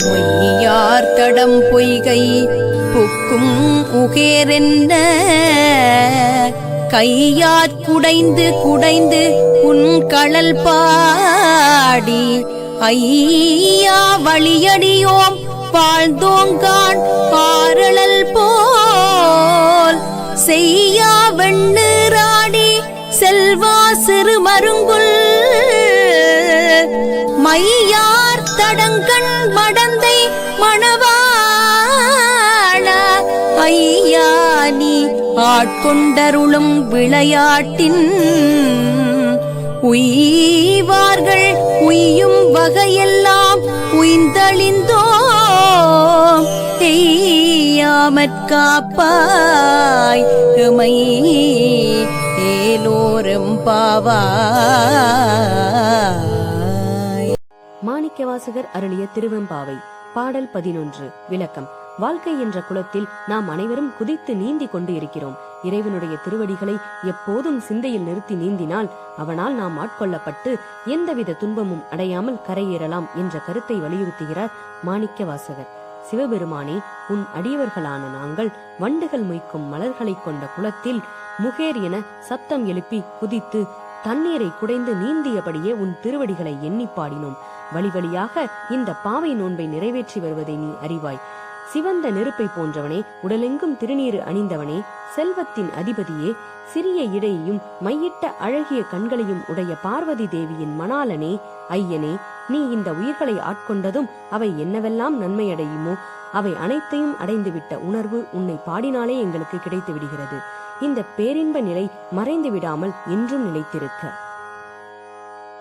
பொய்யார் தடம் பொய்கை புக்கும் உகேரென்ன கையாற் குடைந்து குடைந்து உன் களல் பாடி ஐயா வழியடியோம் வாழ்ந்தோங்கான் ஆரளல் போல் செய்யா வெண்ணீராடி செல்வா சிறு மருங்குல் மையார் தடங்கண் மடந்தை மணவாள ஐயா நீ ஆட்கொண்டருளும் விளையாட்டின் உய்வார்கள் உய்யும் வகையெல்லாம் உய்ந்தழிந்தோம் எய்யாமற்காப்பாய் எமை ஏலோரும் பாவாய். மாணிக்கவாசகர் அருளிய திருவெம்பாவை பாடல் 11. விளக்கம். வாழ்க்கை என்ற குளத்தில் நாம் அனைவரும் குதித்து நீந்தி கொண்டு இருக்கிறோம். இறைவனுடைய திருவடிகளை எப்போதும் சிந்தையில் நிறுத்தி நீந்தினால் அவனால் நாம் ஆட்கொள்ளப்பட்டு எந்தவித துன்பமும் அடையாமல் கரையேறலாம் என்ற கருத்தை வலியுறுத்துகிறார் மாணிக்கவாசகர். சிவபெருமானே, உன் அடியவர்களான நாங்கள் வண்டுகள் மொய்க்கும் மலர்களை கொண்ட குளத்தில் முகேர் என சத்தம் எழுப்பி குதித்து தண்ணீரை குடைந்து நீந்தியபடியே உன் திருவடிகளை எண்ணி பாடினோம். வழி வழியாக இந்த பாவை நோன்பை நிறைவேற்றி வருவதை நீ அறிவாய். சிவந்த நெருப்பை போன்றவனே, உடலெங்கும் திருநீறு அணிந்தவனே, செல்வத்தின் அதிபதியே, சிறிய இடையையும் மையிட்ட அழகிய கண்களையும் உடைய பார்வதி தேவியின் மணாலனே, ஐயனே, நீ இந்த உயிர்களை ஆட்கொண்டதும் அவை என்னவெல்லாம் நன்மையடையுமோ அவை அனைத்தையும் அடைந்துவிட்ட உணர்வு உன்னை பாடினாலே எங்களுக்கு கிடைத்து விடுகிறது. இந்த பேரின்ப நிலை மறைந்து விடாமல் என்றும் நிலைத்திருக்க